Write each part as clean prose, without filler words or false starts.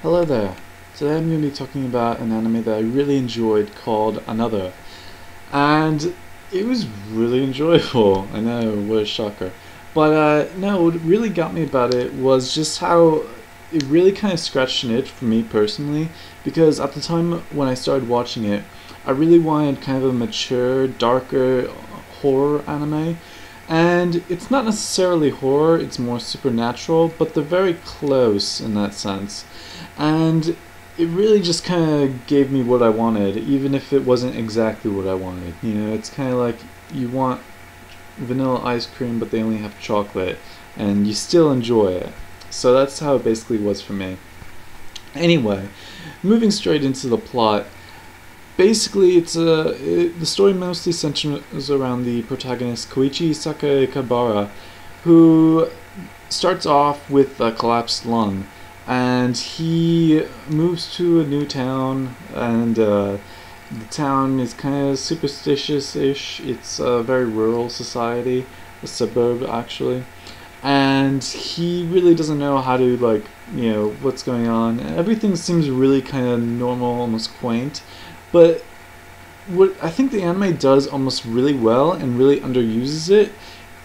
Hello there. Today I'm going to be talking about an anime that I really enjoyed called Another. And it was really enjoyable. I know, what a shocker. But no, what really got me about it was just how it really kind of scratched an itch for me personally. Because at the time when I started watching it, I really wanted kind of a mature, darker horror anime. And it's not necessarily horror, it's more supernatural, but they're very close in that sense. And it really just kind of gave me what I wanted, even if it wasn't exactly what I wanted. You know, it's kind of like you want vanilla ice cream, but they only have chocolate, and you still enjoy it. So that's how it basically was for me. Anyway, moving straight into the plot. Basically, the story mostly centers around the protagonist Koichi Sakakibara, who starts off with a collapsed lung, and he moves to a new town, and the town is kind of superstitious-ish. It's a very rural society, a suburb actually, and he really doesn't know how to what's going on. Everything seems really kind of normal, almost quaint. But what I think the anime does almost really well and really underuses it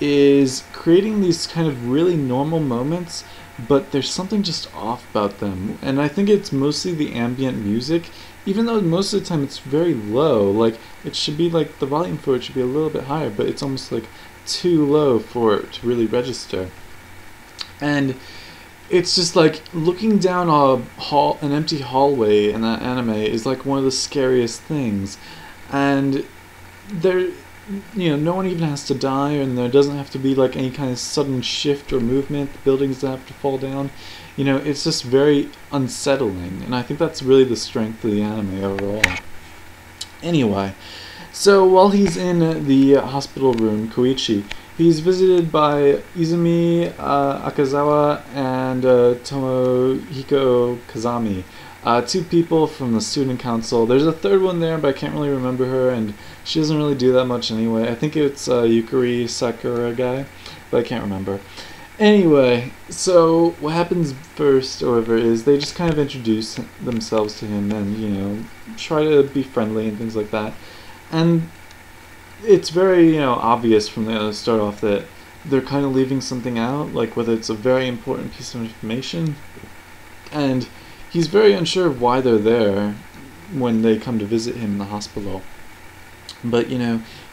is creating these kind of really normal moments, but there's something just off about them. And I think it's mostly the ambient music, even though most of the time it's very low. Like, it should be like, the volume for it should be a little bit higher, but it's almost like too low for it to really register. And it's just like looking down an empty hallway in that anime is like one of the scariest things, and there, no one even has to die, and there doesn't have to be like any kind of sudden shift or movement. The buildings don't have to fall down. It's just very unsettling, and I think that's really the strength of the anime overall. Anyway, so while he's in the hospital room, Koichi, he's visited by Izumi Akazawa and Tomohiko Kazami, two people from the student council. There's a third one there, but I can't really remember her, and she doesn't really do that much anyway. I think it's Yukari Sakura guy, but I can't remember. Anyway, so what happens first, however, is they just kind of introduce themselves to him and, try to be friendly and things like that. And it's very, obvious from the start off that they're kind of leaving something out, like whether it's a very important piece of information. And he's very unsure of why they're there when they come to visit him in the hospital. But,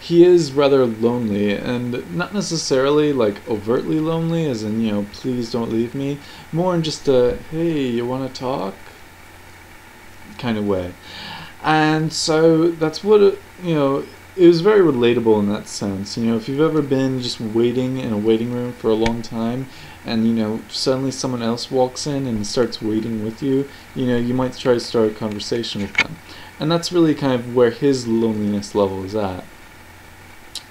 he is rather lonely, and not necessarily like overtly lonely, as in, please don't leave me. More in just a, hey, you want to talk? kind of way. And so that's what, it was very relatable in that sense. If you've ever been just waiting in a waiting room for a long time and, suddenly someone else walks in and starts waiting with you, you might try to start a conversation with them. And that's really kind of where his loneliness level is at.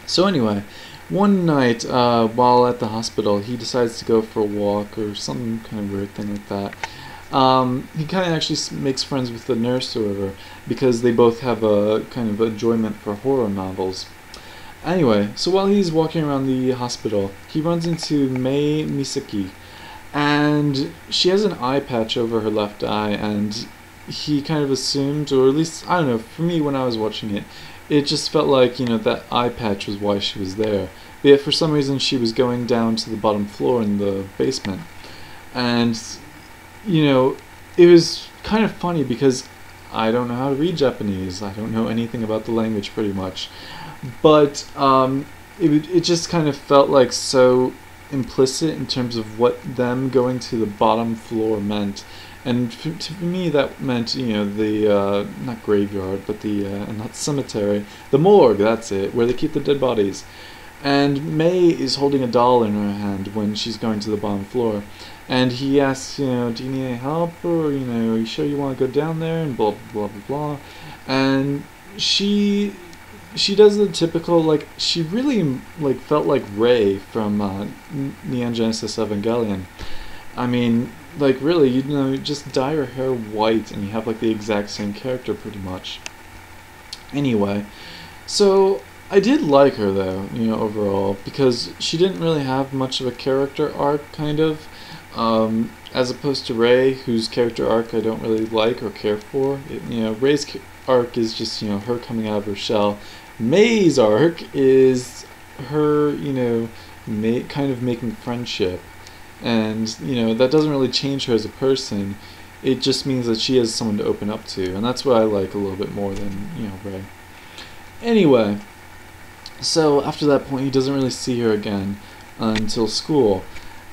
So anyway, one night while at the hospital, he decides to go for a walk or some kind of weird thing like that. He kind of actually makes friends with the nurse or whatever, because they both have a kind of enjoyment for horror novels. Anyway, so while he's walking around the hospital, he runs into Mei Misaki, and she has an eye patch over her left eye, and he kind of assumed, or at least, I don't know, for me when I was watching it, it just felt like, that eye patch was why she was there. But yet for some reason she was going down to the bottom floor in the basement. And it was kind of funny because I don't know how to read Japanese. I don't know anything about the language pretty much. But it just kind of felt like so implicit in terms of what them going to the bottom floor meant. And to me that meant, the, not graveyard, but not cemetery, the morgue, that's it, where they keep the dead bodies. And May is holding a doll in her hand when she's going to the bottom floor. And he asks, do you need any help? Or, are you sure you want to go down there? And blah, blah, blah, blah. And she does the typical, she really, felt like Rei from Neon Genesis Evangelion. I mean, really, just dye your hair white and you have, the exact same character pretty much. Anyway, so I did like her though, overall, because she didn't really have much of a character arc, kind of. as opposed to Rey, whose character arc I don't really like or care for. Rey's arc is just, her coming out of her shell. May's arc is her, kind of making friendship. And, that doesn't really change her as a person. It just means that she has someone to open up to. And that's what I like a little bit more than, Rey. Anyway, so after that point, he doesn't really see her again until school.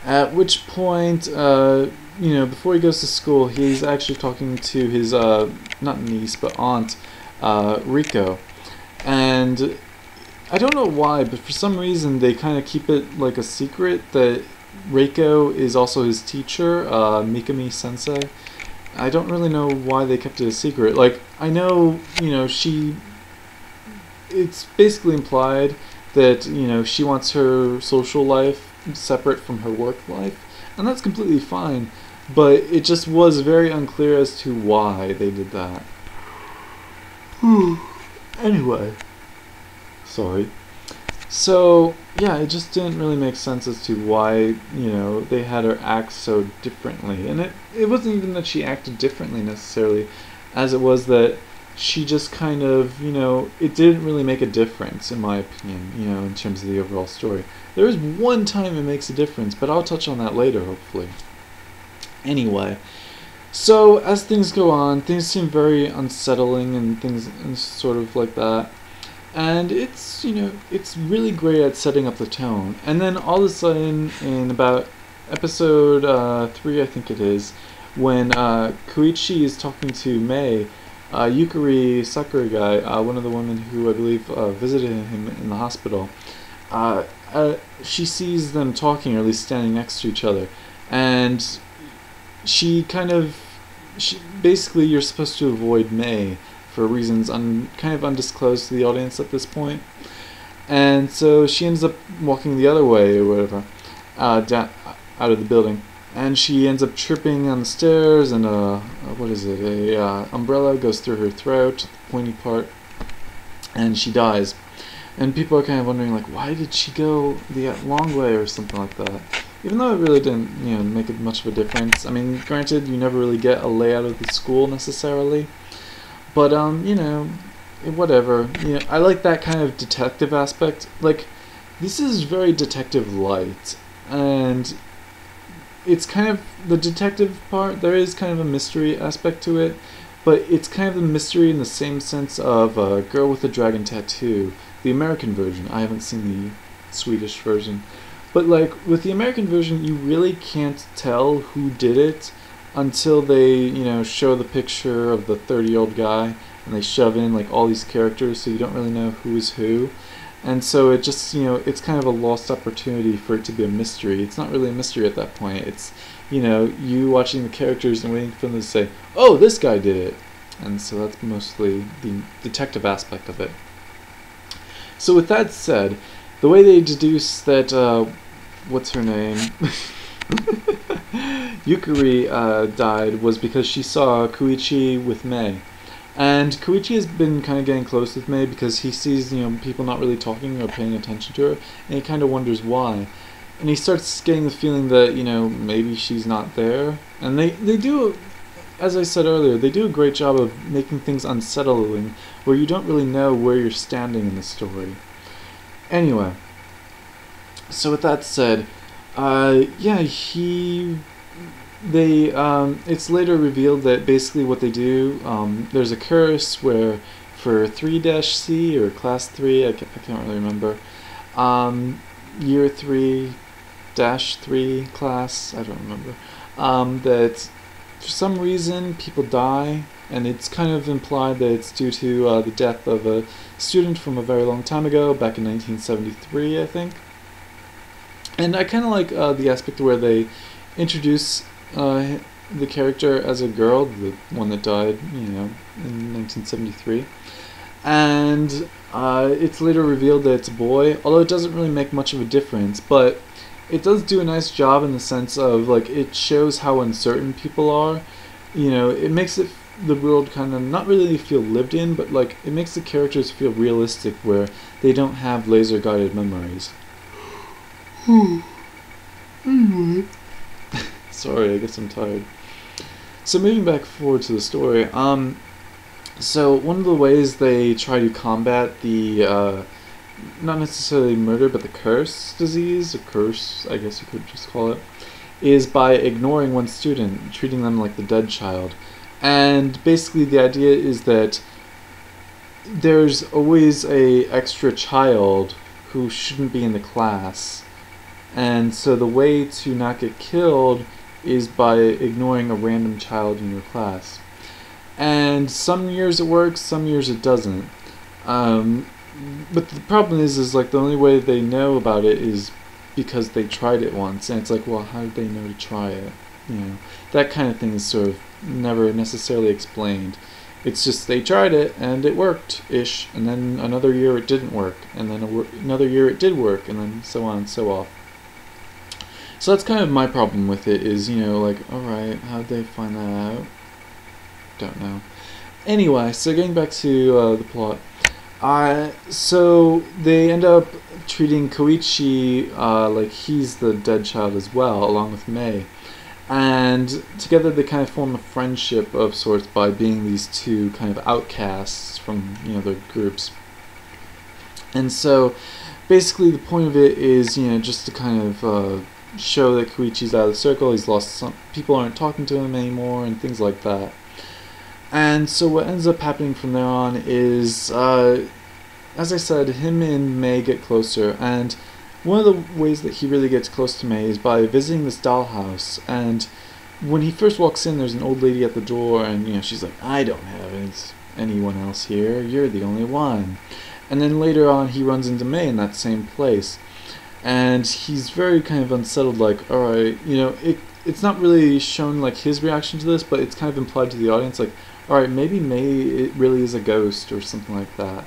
At which point, before he goes to school, he's actually talking to his, not niece, but aunt, Rico. And I don't know why, but for some reason they kind of keep it like a secret that Reiko is also his teacher, Mikami Sensei. I don't really know why they kept it a secret. Like, I know, it's basically implied that, she wants her social life separate from her work life, and that's completely fine, but it just was very unclear as to why they did that. Anyway. Sorry. So, yeah, it just didn't really make sense as to why, they had her act so differently. And it wasn't even that she acted differently necessarily, as it was that she just kind of, it didn't really make a difference, in my opinion, in terms of the overall story. There is one time it makes a difference, but I'll touch on that later, hopefully. Anyway, so as things go on, things seem very unsettling and things and sort of like that. And it's, it's really great at setting up the tone. And then all of a sudden, in about episode 3, I think it is, when Koichi is talking to Mei, Yukari Sakurai, one of the women who I believe visited him in the hospital, she sees them talking, or at least standing next to each other. And basically you're supposed to avoid Mei for reasons kind of undisclosed to the audience at this point. And so she ends up walking the other way or whatever, out of the building. And she ends up tripping on the stairs, and umbrella goes through her throat, the pointy part, and she dies. And people are kind of wondering, like, why did she go the long way or something like that? Even though it really didn't, make much of a difference. I mean, granted, you never really get a layout of the school necessarily. But, whatever. I like that kind of detective aspect. Like, this is very detective light. And it's kind of, the detective part, there is kind of a mystery aspect to it. But it's kind of a mystery in the same sense of Girl with a Dragon Tattoo. The American version. I haven't seen the Swedish version. But, like, with the American version, you really can't tell who did it until they, show the picture of the 30-year-old guy, and they shove in, like, all these characters, so you don't really know who is who. And so it just, it's kind of a lost opportunity for it to be a mystery. It's not really a mystery at that point. It's, you watching the characters and waiting for them to say, oh, this guy did it. And so that's mostly the detective aspect of it. So with that said, the way they deduce that, what's her name? Yukari died was because she saw Koichi with Mei. And Koichi has been kind of getting close with Mei because he sees, people not really talking or paying attention to her, and he kind of wonders why. And he starts getting the feeling that, maybe she's not there. And they do, as I said earlier, they do a great job of making things unsettling, where you don't really know where you're standing in the story. Anyway, so with that said, it's later revealed that basically what they do, there's a curse where for 3-C or class 3, I can't really remember, year 3-3 class, I don't remember, that for some reason people die, and it's kind of implied that it's due to the death of a student from a very long time ago, back in 1973, I think. And I kind of like the aspect where they introduce the character as a girl, the one that died, in 1973. And it's later revealed that it's a boy, although it doesn't really make much of a difference, but it does do a nice job in the sense of, like, it shows how uncertain people are. It makes the world kind of not really feel lived in, but, like, it makes the characters feel realistic where they don't have laser-guided memories. Anyway. Sorry, I guess I'm tired. So moving back forward to the story, so one of the ways they try to combat the, not necessarily murder, but the curse disease, or curse, I guess you could just call it, is by ignoring one student, treating them like the dead child. And basically the idea is that there's always a extra child who shouldn't be in the class. And so the way to not get killed is by ignoring a random child in your class. And some years it works, some years it doesn't. But the problem is like the only way they know about it is because they tried it once, and it's like, well, how did they know to try it? You know, that kind of thing is sort of never necessarily explained. It's just they tried it and it worked-ish, and then another year it didn't work, and then another year it did work, and then so on and so off. So that's kind of my problem with it, is, you know, like, alright, how'd they find that out? Don't know. Anyway, so getting back to the plot. So they end up treating Koichi like he's the dead child as well, along with Mei. And together they kind of form a friendship of sorts by being these two kind of outcasts from, you know, their groups. And so basically the point of it is, you know, just to kind of show that Koichi's out of the circle, he's lost some, people aren't talking to him anymore, and things like that. And so what ends up happening from there on is, as I said, him and Mei get closer, and one of the ways that he really gets close to Mei is by visiting this dollhouse. And when he first walks in, there's an old lady at the door, and, you know, she's like, I don't have anyone else here, you're the only one. And then later on he runs into Mei in that same place, and he's very kind of unsettled, like, alright, you know, it's not really shown like his reaction to this, but it's kind of implied to the audience, like, alright, maybe Mei it really is a ghost or something like that.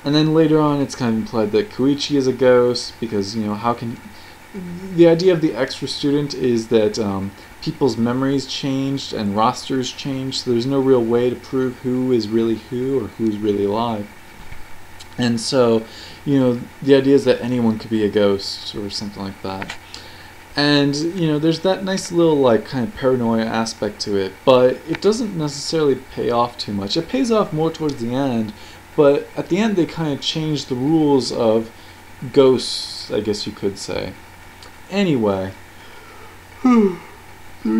And then later on it's kind of implied that Koichi is a ghost, because, you know, how can... The idea of the extra student is that people's memories changed and rosters changed, so there's no real way to prove who is really who or who's really alive. And so, you know, the idea is that anyone could be a ghost or something like that. And, you know, there's that nice little, like, kind of paranoia aspect to it, but it doesn't necessarily pay off too much. It pays off more towards the end, but at the end they kind of change the rules of ghosts, I guess you could say. Anyway. 3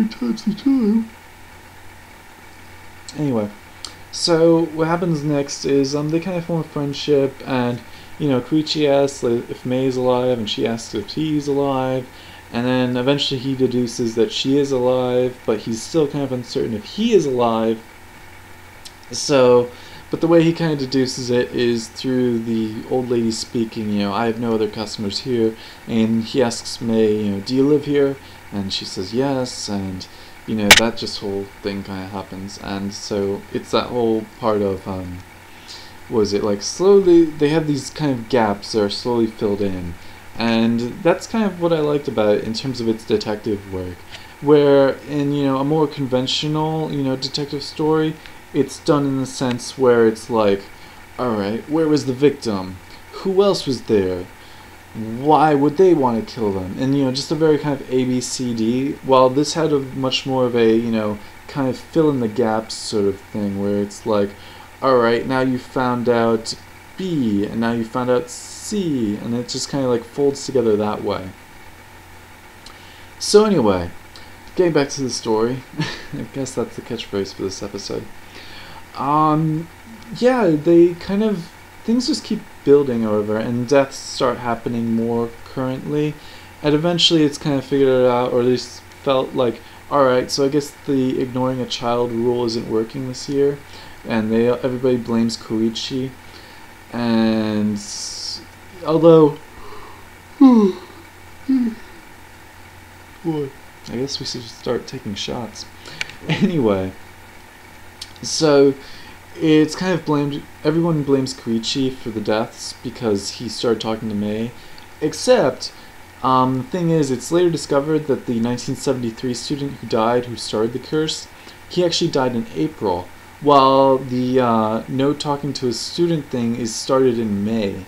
times the time. Anyway. So what happens next is they kind of form a friendship, and, you know, Koichi asks if Mei's alive, and she asks if he's alive. And then eventually he deduces that she is alive, but he's still kind of uncertain if he is alive. So, but the way he kind of deduces it is through the old lady speaking, you know, I have no other customers here. And he asks Mei, you know, do you live here? And she says yes, and, you know, that just whole thing kind of happens. And so it's that whole part of, what is it, like, slowly, they have these kind of gaps that are slowly filled in. And that's kind of what I liked about it in terms of its detective work. Where in, you know, a more conventional, you know, detective story, it's done in the sense where it's like, alright, where was the victim? Who else was there? Why would they want to kill them? And, you know, just a very kind of ABCD, while this had a much more of a, you know, kind of fill in the gaps sort of thing, where it's like, alright, now you found out B, and now you found out C, and it just kind of like folds together that way. So anyway, getting back to the story, I guess that's the catchphrase for this episode. Yeah, they kind of, things just keep building over, and deaths start happening more currently, and eventually it's kind of figured it out, or at least felt like, alright, so I guess the ignoring a child rule isn't working this year, and everybody blames Koichi. And although, boy, I guess we should start taking shots. Anyway, so it's kind of blamed, everyone blames Koichi for the deaths because he started talking to Mei, except the thing is, it's later discovered that the 1973 student who died, who started the curse, he actually died in April, while the no talking to a student thing is started in May.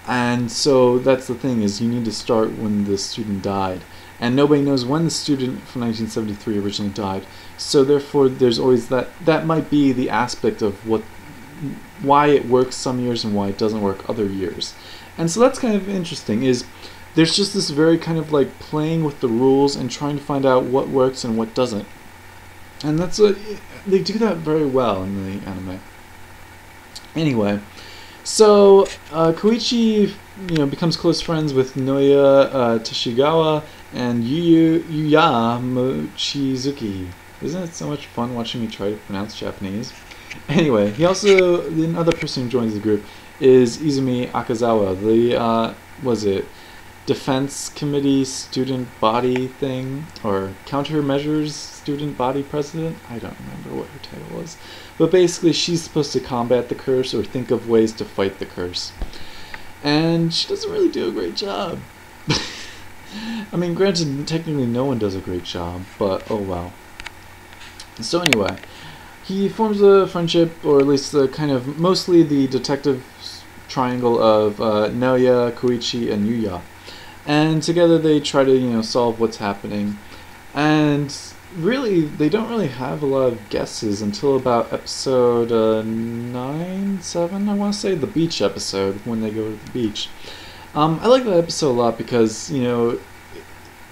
And so that's the thing, is you need to start when the student died. and nobody knows when the student from 1973 originally died. So therefore, there's always that might be the aspect of why it works some years and why it doesn't work other years. And so that's kind of interesting, is there's just this very kind of like playing with the rules and trying to find out what works and what doesn't. And that's what they do that very well in the anime. Anyway, so Koichi, becomes close friends with Noya Tashigawa and Yuya Mochizuki. Isn't it so much fun watching me try to pronounce Japanese? Anyway, another person who joins the group is Izumi Akazawa, the Defense Committee student body thing, or countermeasures student body president? I don't remember what her title was. But basically, she's supposed to combat the curse or think of ways to fight the curse. And she doesn't really do a great job. I mean, granted, technically no one does a great job, but oh well. So anyway, he forms a friendship, or at least mostly the detective triangle of Naoya, Koichi, and Yuya. And together they try to, solve what's happening. And really, they don't really have a lot of guesses until about episode 9, 7, I want to say, the beach episode, when they go to the beach. I like that episode a lot because,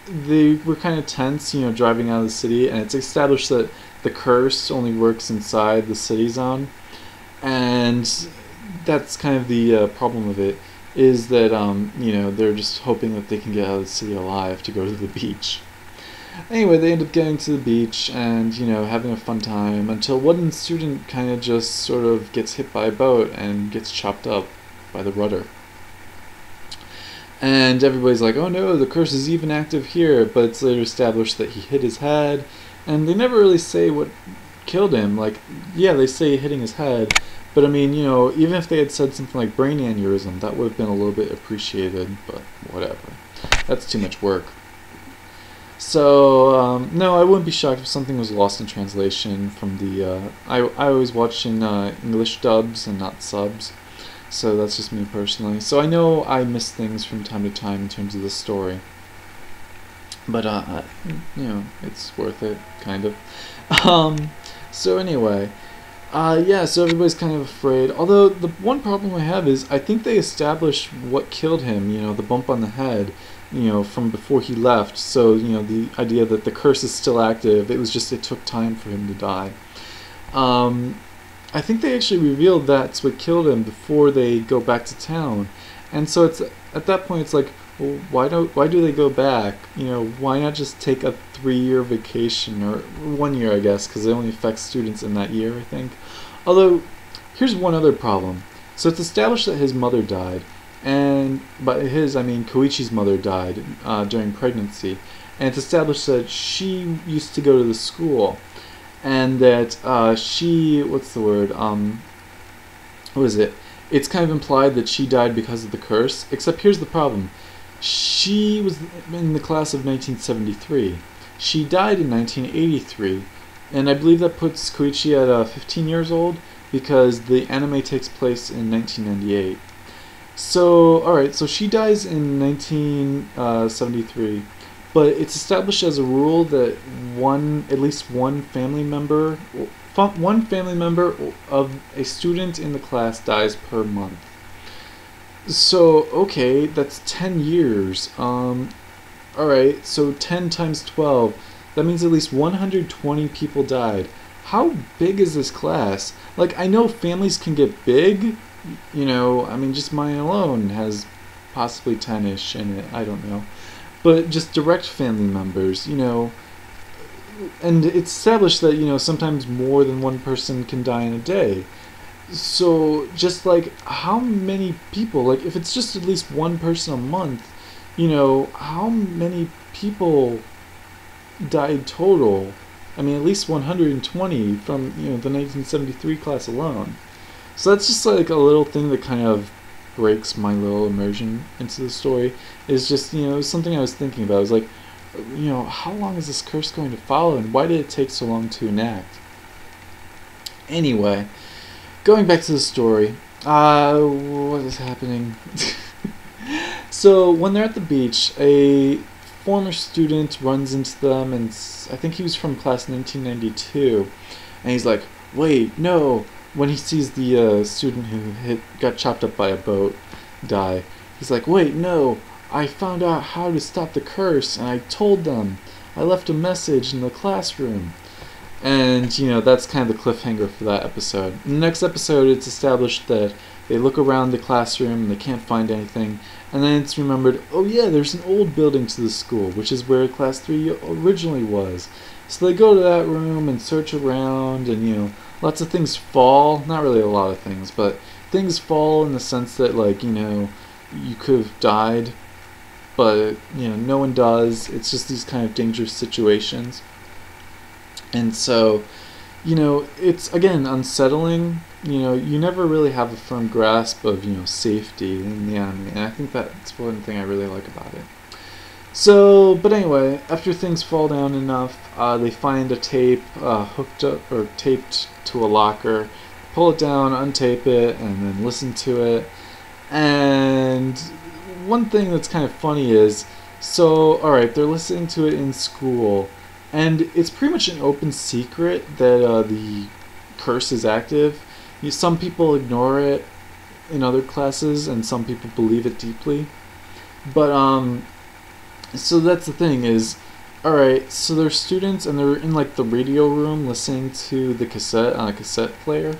they were kind of tense, driving out of the city, and it's established that the curse only works inside the city zone. And that's kind of the problem of it, is that, they're just hoping that they can get out of the city alive to go to the beach. Anyway, they end up getting to the beach and, having a fun time until one student kind of just sort of gets hit by a boat and gets chopped up by the rudder. And everybody's like, oh no, the curse is even active here, but it's later established that he hit his head, and they never really say what killed him. Like, yeah, they say hitting his head, but I mean, even if they had said something like brain aneurysm, that would have been a little bit appreciated, but whatever. That's too much work. So, no, I wouldn't be shocked if something was lost in translation from the, I always watch in English dubs and not subs, so that's just me personally. So I know I miss things from time to time in terms of the story, but, it's worth it, kind of. So anyway, yeah, so everybody's kind of afraid, although the one problem I have is I think they established what killed him, the bump on the head, from before he left. So, the idea that the curse is still active, it took time for him to die. I think they actually revealed that's what killed him before they go back to town. And so it's at that point it's like, well, why do they go back? Why not just take a 3-year vacation, or 1 year, I guess, because it only affects students in that year, I think. Although, here's one other problem. So it's established that his mother died. And by his, I mean Koichi's mother died during pregnancy, and it's established that she used to go to the school, and that it's kind of implied that she died because of the curse, except here's the problem. She was in the class of 1973. She died in 1983, and I believe that puts Koichi at 15 years old, because the anime takes place in 1998. So, alright, so she dies in 1973, but it's established as a rule that at least one family member of a student in the class dies per month. So, okay, that's 10 years. Alright, so 10 times 12, that means at least 120 people died. How big is this class? Like, I know families can get big. I mean, just mine alone has possibly 10-ish in it, I don't know. But just direct family members, and it's established that, sometimes more than one person can die in a day. So, just like, how many people, like, if it's just at least one person a month, how many people died total? I mean, at least 120 from, the 1973 class alone. So that's just like a little thing that kind of breaks my little immersion into the story. It's just, something I was thinking about. I was like, how long is this curse going to follow, and why did it take so long to enact? Anyway, going back to the story, what is happening? So when they're at the beach, a former student runs into them, and I think he was from class 1992, and he's like, "Wait, no!" When he sees the student who got chopped up by a boat die, he's like, "Wait, no! I found out how to stop the curse, and I told them. I left a message in the classroom." And, that's kind of the cliffhanger for that episode. In the next episode, it's established that they look around the classroom and they can't find anything. And then it's remembered, oh yeah, there's an old building to the school, which is where Class 3 originally was. So they go to that room and search around, and, lots of things fall. Not really a lot of things, but things fall in the sense that, you could have died, but, no one does. It's just these kind of dangerous situations. And so, it's, again, unsettling. You never really have a firm grasp of, safety in the anime, and I think that's one thing I really like about it. So, but anyway, after things fall down enough, they find a tape hooked up or taped to a locker, pull it down, untape it, and then listen to it. And one thing that's kind of funny is, alright, they're listening to it in school, and it's pretty much an open secret that the curse is active. Some people ignore it in other classes, and some people believe it deeply. But, so that's the thing is, alright, so they're students, and they're in, the radio room listening to the cassette on a cassette player.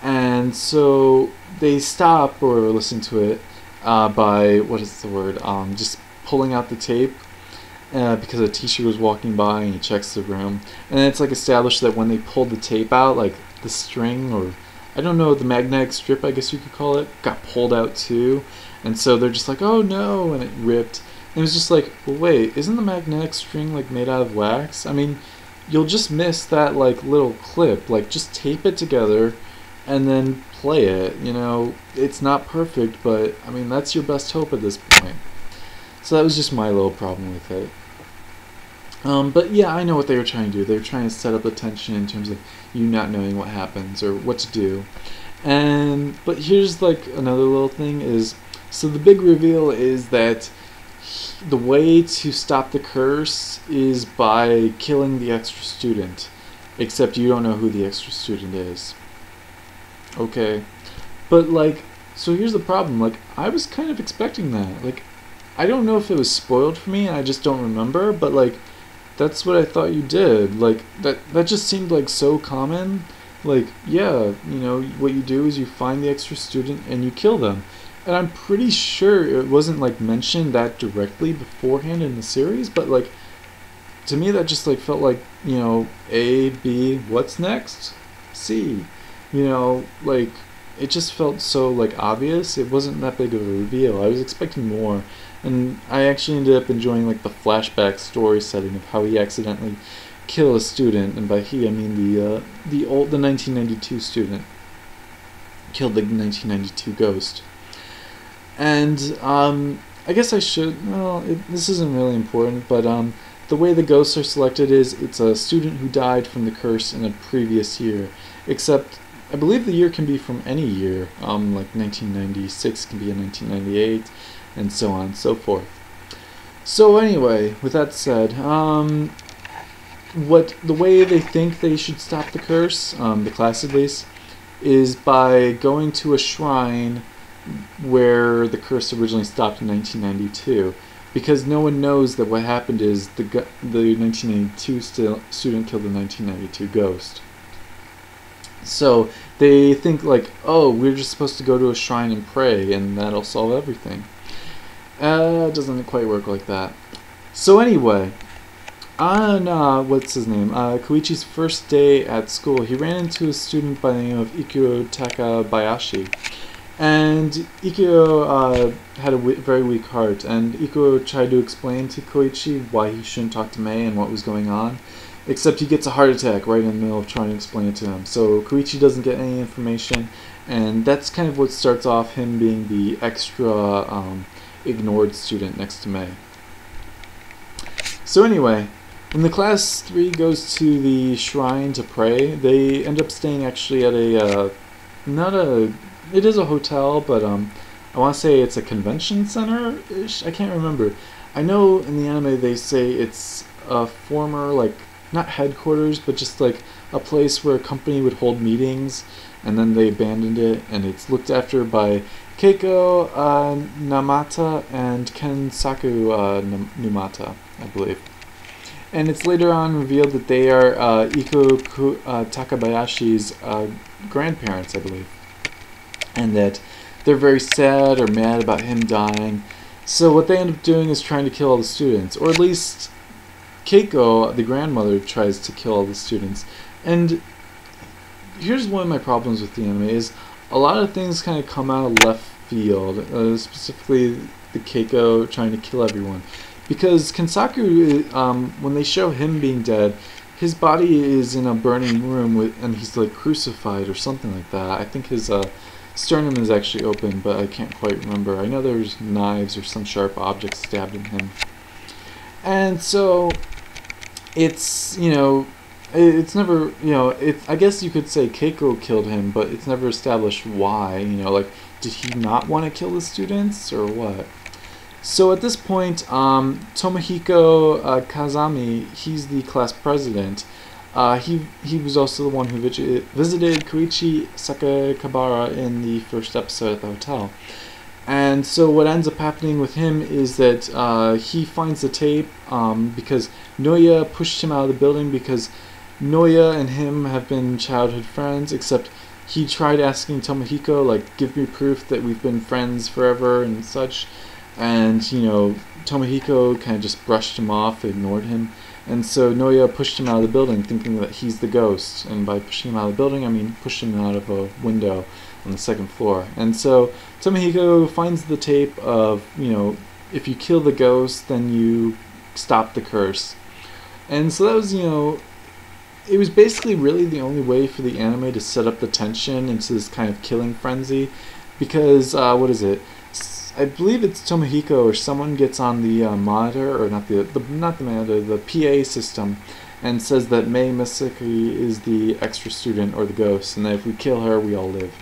And so they stop or listen to it by, just pulling out the tape. Because a teacher was walking by and he checks the room, and it's established that when they pulled the tape out, the string, or I don't know, the magnetic strip, I guess you could call it, got pulled out too, and so they're just like, oh no, and it ripped. And it was just like, well, wait, isn't the magnetic string made out of wax? I mean, you'll just miss that little clip. Just tape it together and then play it. It's not perfect, but I mean, that's your best hope at this point. So that was just my little problem with it. But yeah, I know what they were trying to do. They were trying to set up the tension in terms of you not knowing what happens or what to do. But here's another little thing is, so the big reveal is that the way to stop the curse is by killing the extra student. Except you don't know who the extra student is. Okay. But so here's the problem. I was kind of expecting that. I don't know if it was spoiled for me, I just don't remember, but that's what I thought you did. That just seemed so common. Yeah, what you do is you find the extra student and you kill them. And I'm pretty sure it wasn't mentioned that directly beforehand in the series, but to me that just felt A, B, what's next? C. It just felt so obvious. It wasn't that big of a reveal. I was expecting more. And I actually ended up enjoying the flashback story setting of how he accidentally killed a student, and by he I mean the 1992 student killed the 1992 ghost. And I guess I should. Well, this isn't really important, but the way the ghosts are selected is it's a student who died from the curse in a previous year, except I believe the year can be from any year. 1996 can be a 1998. And so on and so forth. So anyway, with that said, the way they think they should stop the curse, the class at least, is by going to a shrine where the curse originally stopped in 1992. Because no one knows that what happened is the 1992 student killed the 1992 ghost. So they think oh, we're just supposed to go to a shrine and pray, and that'll solve everything. It doesn't quite work like that. So anyway, on what's his name? Koichi's first day at school, he ran into a student by the name of Ikyo Takabayashi. And Ikyo had a very weak heart, and Ikyo tried to explain to Koichi why he shouldn't talk to Mei and what was going on. Except he gets a heart attack right in the middle of trying to explain it to him. So Koichi doesn't get any information, and that's kind of what starts off him being the extra ignored student next to Mei. So anyway, when the class 3 goes to the shrine to pray, they end up staying actually at it is a hotel, but I want to say it's a convention center-ish? I can't remember. I know in the anime they say it's a former, like, not headquarters, but just like a place where a company would hold meetings, and then they abandoned it, and it's looked after by Keiko Namata and Kensaku Numata, I believe. And it's later on revealed that they are Takabayashi's grandparents, I believe, and that they're very sad or mad about him dying. So what they end up doing is trying to kill all the students, or at least Keiko, the grandmother, tries to kill all the students. And here's one of my problems with the anime is a lot of things kind of come out of left field, specifically the Keiko trying to kill everyone. Because Kensaku, when they show him being dead, his body is in a burning room and he's like crucified or something like that. I think his sternum is actually open, but I can't quite remember. I know there's knives or some sharp objects stabbed in him. And so it's, it's never, I guess you could say Keiko killed him, but it's never established why, like, did he not want to kill the students or what? So at this point, Tomohiko Kazami, he's the class president. He was also the one who visited Koichi Sakakibara in the first episode at the hotel. And so what ends up happening with him is that he finds the tape because Noya pushed him out of the building because Noya and him have been childhood friends, except he tried asking Tomohiko, like, give me proof that we've been friends forever and such. And, Tomohiko kind of just brushed him off, ignored him. And so Noya pushed him out of the building, thinking that he's the ghost. And by pushing him out of the building, I mean pushed him out of a window on the second floor. And so Tomohiko finds the tape of, if you kill the ghost, then you stop the curse. And so that was, it was basically really the only way for the anime to set up the tension into this kind of killing frenzy. Because, what is it? I believe it's Tomohiko or someone gets on the monitor, or not the monitor, the PA system, and says that Mei Misaki is the extra student or the ghost, and that if we kill her, we all live.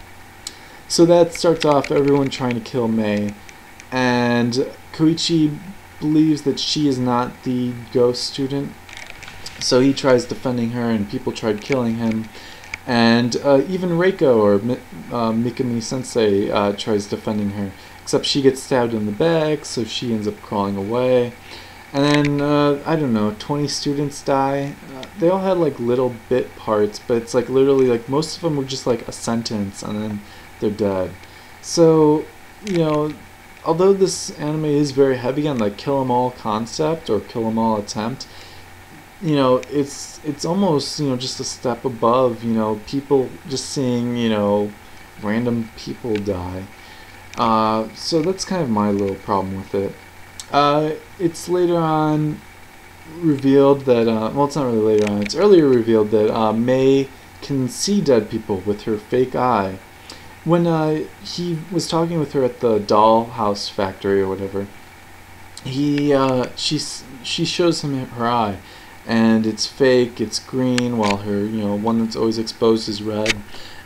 So that starts off everyone trying to kill Mei, and Koichi believes that she is not the ghost student, so he tries defending her, and people tried killing him. And even Reiko, or Mikami Sensei, tries defending her. Except she gets stabbed in the back, so she ends up crawling away. And then, I don't know, 20 students die. They all had, like, little bit parts, but it's, like, literally, like, most of them were just, like, a sentence, and then they're dead. So, although this anime is very heavy on, like, kill 'em all concept, or kill 'em all attempt, it's almost, just a step above, people just seeing, random people die. So that's kind of my little problem with it. It's later on revealed that, well, it's not really later on, it's earlier revealed that Mei can see dead people with her fake eye. When he was talking with her at the dollhouse factory or whatever, she shows him her eye, and it's fake, it's green, while her, one that's always exposed is red.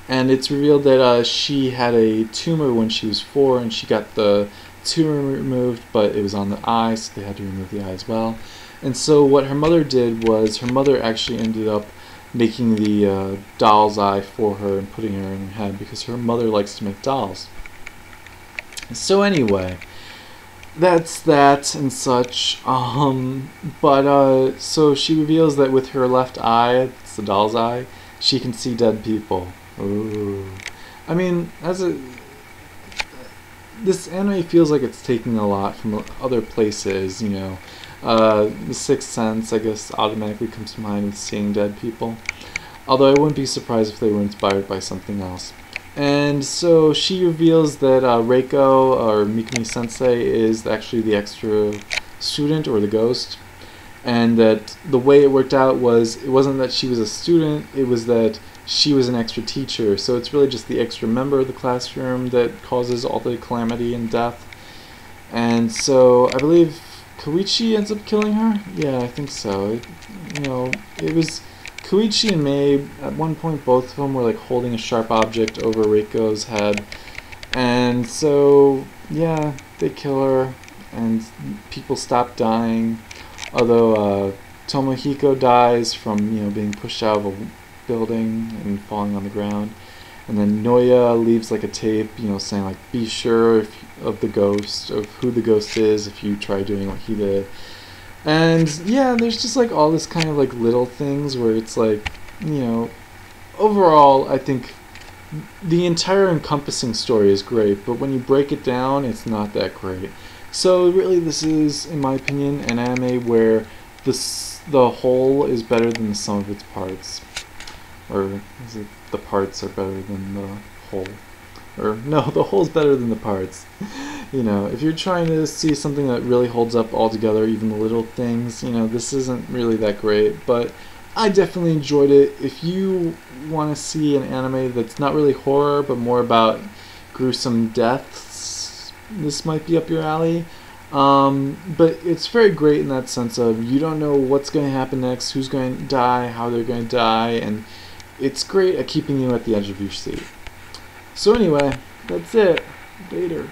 And it's revealed that she had a tumor when she was 4, and she got the tumor removed, but it was on the eye, so they had to remove the eye as well. And so what her mother did was, her mother actually ended up making the doll's eye for her and putting her in her head, because her mother likes to make dolls. So anyway, that's that and such. So she reveals that with her left eye, it's the doll's eye, she can see dead people. Ooh. I mean, this anime feels like it's taking a lot from other places, The Sixth Sense, I guess, automatically comes to mind with seeing dead people. Although I wouldn't be surprised if they were inspired by something else. And so she reveals that Reiko, or Mikami Sensei, is actually the extra student, or the ghost. And that the way it worked out was, it wasn't that she was a student, it was that she was an extra teacher, so it's really just the extra member of the classroom that causes all the calamity and death. And so I believe Koichi ends up killing her? Yeah, I think so. It was Koichi and Mei, at one point both of them were like holding a sharp object over Reiko's head. And so, yeah, they kill her. and people stop dying. Although Tomohiko dies from being pushed out of a building and falling on the ground, and then Noya leaves like a tape, saying like be sure of the ghost, of who the ghost is if you try doing what he did. And yeah, there's just like all this kind of like little things where it's like, overall I think the entire encompassing story is great, but when you break it down, it's not that great. So really, this is, in my opinion, an anime where the whole is better than the sum of its parts. Or is it the parts are better than the whole? Or no, the whole's better than the parts. If you're trying to see something that really holds up all together, even the little things, this isn't really that great, but I definitely enjoyed it. If you want to see an anime that's not really horror, but more about gruesome deaths, this might be up your alley. But it's very great in that sense of you don't know what's going to happen next, who's going to die, how they're going to die, and it's great at keeping you at the edge of your seat. So anyway, that's it. Later.